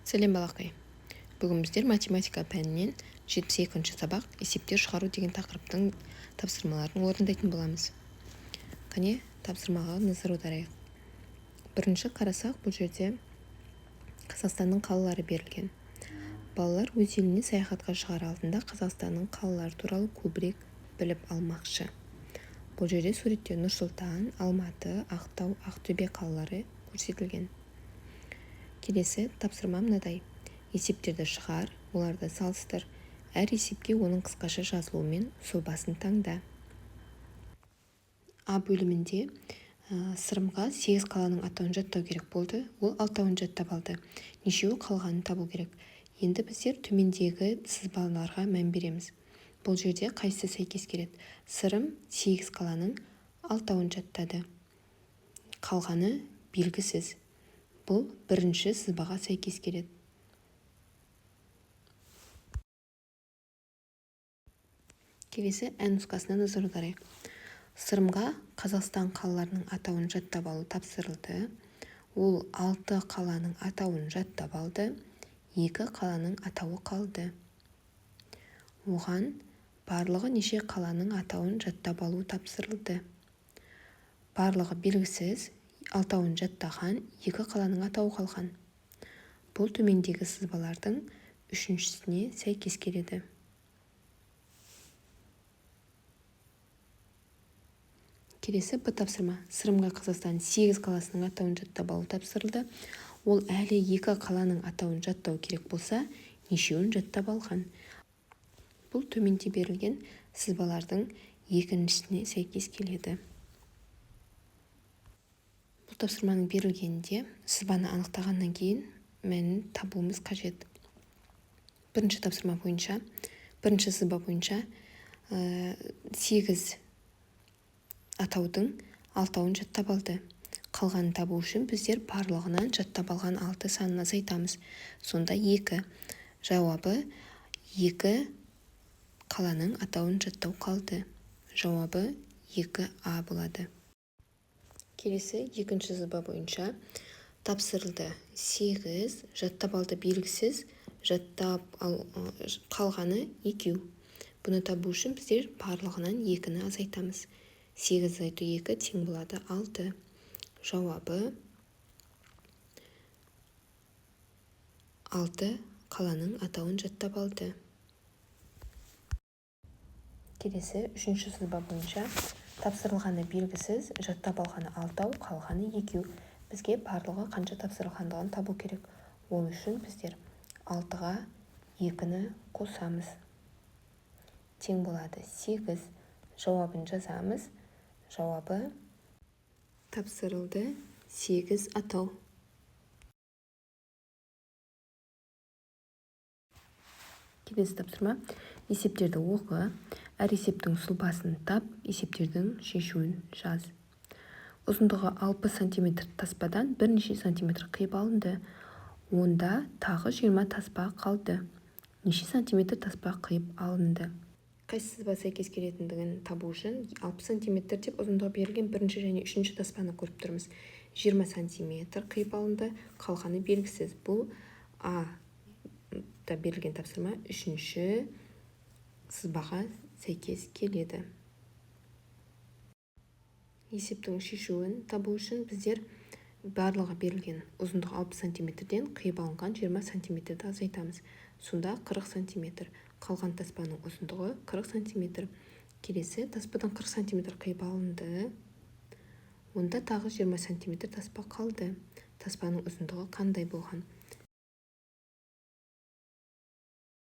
Сәлем балақай. Бүгін біздер математика пәнінен 72-ші сабақ есептер шығару деген тақырыптың тапсырмаларын орындайтын боламыз. Қане, тапсырмаға назар аударайық. Бірінші қарасақ, бұл жерде Қазақстанның қалалары берілген. Балалар өз еліне саяхатқа шығар алдында Қазақстанның қалалары туралы көбірек біліп алмақшы. Бұл жерде суретте Нұр-Сұлтан, Алматы, Ақтау, Ақтөбе қалалары көрсетілген. Келесі тапсырма мынадай: есептерді шығар, оларды салыстыр. Әр есепке оның қысқаша жазылуымен сұлбасын таңда. А бөлімінде сырымға 8 қаланың атауын жаттау керек болды. Ол 6-ын жаттап алды. Нешеуі қалғанын табу керек. Енді біздер төмендегі сызбаларға мән береміз. Бұл жерде қайсысы сәйкес келеді? Сырым 8 қаланың 6-ын жаттады. Қалғаны белгісіз. Бұл бірінші сызбаға сәйкес келеді. Келесі ән нұсқасына назар аударайық. Сырымға Қазақстан қалаларының атауын жаттап алу тапсырылды. Ол 6 қаланың атауын жаттап алды. 2 қаланың атауы қалды. Оған барлығы неше қаланың атауын жаттап алу тапсырылды. Барлығы белгісіз, 6-ын жаттаған, 2 қаланың атауы қалған. Бұл төмендегі сызбалардың үшіншісіне сәйкес келеді. Келесі Б тапсырма. Сырымға Қазақстан 8 қаласының атауын жаттап алу тапсырылды. Ол әлі 2 қаланың атауын жаттау керек болса, нешеуін жаттап алған. Бұл төменде берілген сызбалардың екіншісіне сәйкес келеді. Бұл тапсырманың берілгенде сызбаны анықтағаннан кейін мәнін табуымыз қажет. Бірінші тапсырма бойынша, бірінші сызба бойынша 8 атаудың 6-ын жаттап алды. Қалғанын табу үшін біздер барлығынан жаттап алған 6 санын азайтамыз. Сонда 2. Жауабы 2 қаланың атауын жаттау қалды. Жауабы 2А болады. Келесі екінші сызба бойынша тапсырылды. 8 жаттап алды белгісіз, қалғаны 2. Бұны табу үшін біздер барлығынан 2-ні азайтамыз. 8 азайту 2 тең болады 6. Жауабы 6 қаланың атауын жаттап алды. Келесі үшінші сызба бойынша тапсырылғаны белгісіз, жаттап алғаны 6, қалғаны 2. Бізге барлығы қанша тапсырылғандығын табу керек. Ол үшін біздер 6-ға 2-ні қосамыз. Тең болады 8. Жауабын жазамыз. Жауабы тапсырылды 8 атау. Келесі тапсырма. Есептерді оқы. Әр есептің сұлбасын тап, есептердің шешуін жаз. Ұзындығы 60 см таспадан бірнеше сантиметр қиып алынды. Онда тағы 20 таспа қалды. Неше сантиметр таспа қиып алынды? Қайсы сызба сәйкес келетіндігін табу үшін 60 см деп ұзындығы берілген бірінші және үшінші таспаны көріп тұрмыз. 20 см қиып алынды, қалғаны белгісіз. Бұл А-да берілген тапсырма үшінші сызбаға сәйкес келеді. Есептің шешуін табу үшін біздер барлығы берілген ұзындығы 60 см-ден қиып алынған 20 см-ді азайтамыз. Сонда 40 см. Қалған таспаның ұзындығы 40 см. Келесі таспадан 40 см қиып алынды. Онда тағы 20 см таспа қалды. Таспаның ұзындығы қандай болған?